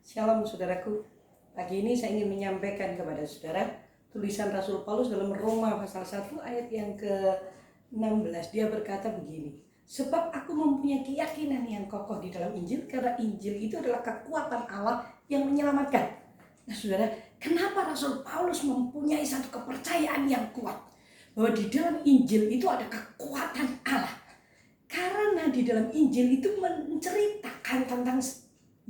Shalom saudaraku. Pagi ini saya ingin menyampaikan kepada saudara tulisan Rasul Paulus dalam Roma pasal 1 ayat yang ke-16. Dia berkata begini, sebab aku mempunyai keyakinan yang kokoh di dalam Injil, karena Injil itu adalah kekuatan Allah yang menyelamatkan. Nah saudara, kenapa Rasul Paulus mempunyai satu kepercayaan yang kuat bahwa di dalam Injil itu ada kekuatan Allah? Karena di dalam Injil itu menceritakan tentang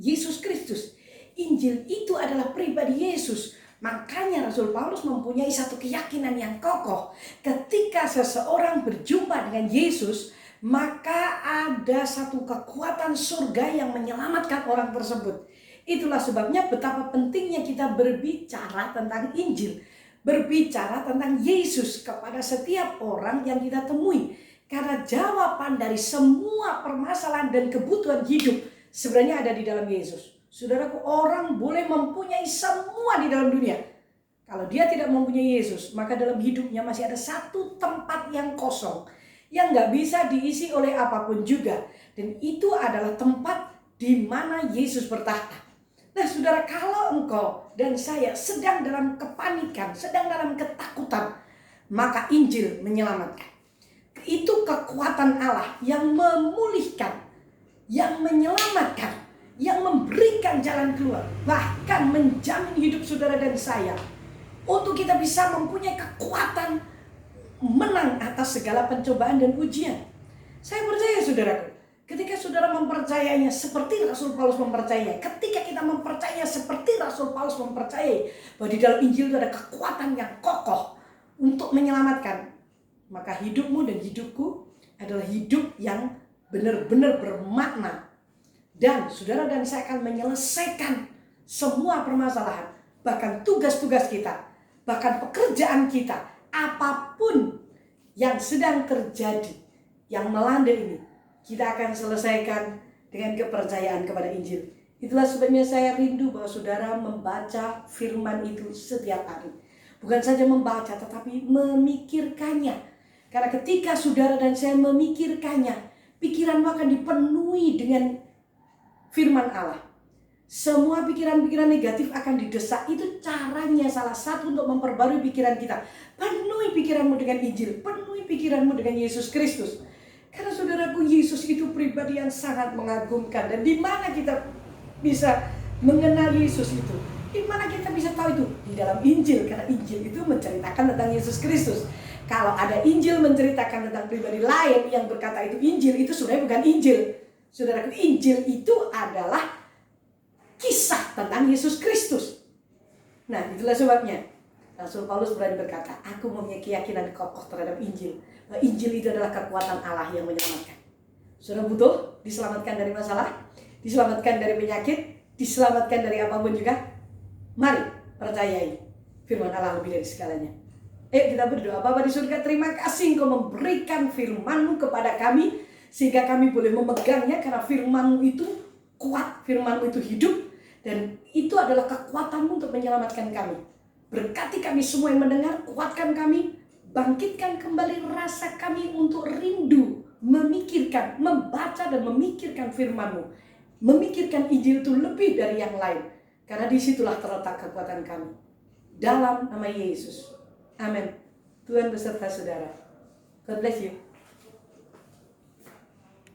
Yesus Kristus. Injil itu adalah pribadi Yesus. Makanya Rasul Paulus mempunyai satu keyakinan yang kokoh. Ketika seseorang berjumpa dengan Yesus, maka ada satu kekuatan surga yang menyelamatkan orang tersebut. Itulah sebabnya betapa pentingnya kita berbicara tentang Injil, berbicara tentang Yesus kepada setiap orang yang kita temui. Karena jawaban dari semua permasalahan dan kebutuhan hidup sebenarnya ada di dalam Yesus. Saudaraku, orang boleh mempunyai semua di dalam dunia. Kalau dia tidak mempunyai Yesus, maka dalam hidupnya masih ada satu tempat yang kosong, yang gak bisa diisi oleh apapun juga. Dan itu adalah tempat di mana Yesus bertahta. Nah saudara, kalau engkau dan saya sedang dalam kepanikan, sedang dalam ketakutan, maka Injil menyelamatkan. Itu kekuatan Allah yang memulihkan, yang menyelamatkan, yang memberikan jalan keluar, bahkan menjamin hidup saudara dan saya untuk kita bisa mempunyai kekuatan menang atas segala pencobaan dan ujian. Saya percaya saudaraku, ketika saudara mempercayainya seperti Rasul Paulus mempercayainya, ketika kita mempercayainya seperti Rasul Paulus mempercayai bahwa di dalam Injil itu ada kekuatan yang kokoh untuk menyelamatkan, maka hidupmu dan hidupku adalah hidup yang benar-benar bermakna. Dan saudara dan saya akan menyelesaikan semua permasalahan, bahkan tugas-tugas kita, bahkan pekerjaan kita, apapun yang sedang terjadi, yang melanda ini, kita akan selesaikan dengan kepercayaan kepada Injil. Itulah sebabnya saya rindu bahwa saudara membaca firman itu setiap hari. Bukan saja membaca, tetapi memikirkannya. Karena ketika saudara dan saya memikirkannya, pikiranmu akan dipenuhi dengan firman Allah. Semua pikiran-pikiran negatif akan didesak. Itu caranya salah satu untuk memperbarui pikiran kita. Penuhi pikiranmu dengan Injil, penuhi pikiranmu dengan Yesus Kristus. Karena saudaraku, Yesus itu pribadi yang sangat mengagumkan. Dan di mana kita bisa mengenal Yesus itu? Di mana kita bisa tahu itu? Di dalam Injil. Karena Injil itu menceritakan tentang Yesus Kristus. Kalau ada Injil menceritakan tentang pribadi lain yang berkata itu Injil, itu sebenarnya bukan Injil. Saudaraku, Injil itu adalah kisah tentang Yesus Kristus. Nah, itulah sebabnya Rasul Paulus berani berkata, aku mempunyai keyakinan kokoh terhadap Injil. Bahwa Injil itu adalah kekuatan Allah yang menyelamatkan. Saudara butuh diselamatkan dari masalah, diselamatkan dari penyakit, diselamatkan dari apapun juga. Mari percayai firman Allah lebih dari segalanya. Ayo kita berdoa. Bapa di surga, terima kasih Engkau memberikan firman-Mu kepada kami, sehingga kami boleh memegangnya, karena firman-Mu itu kuat, firman-Mu itu hidup, dan itu adalah kekuatan-Mu untuk menyelamatkan kami. Berkati kami semua yang mendengar, kuatkan kami, bangkitkan kembali rasa kami untuk rindu memikirkan, membaca dan memikirkan firman-Mu, memikirkan Injil itu lebih dari yang lain, karena disitulah terletak kekuatan kami. Dalam nama Yesus, amin. Tuhan beserta saudara. God bless you.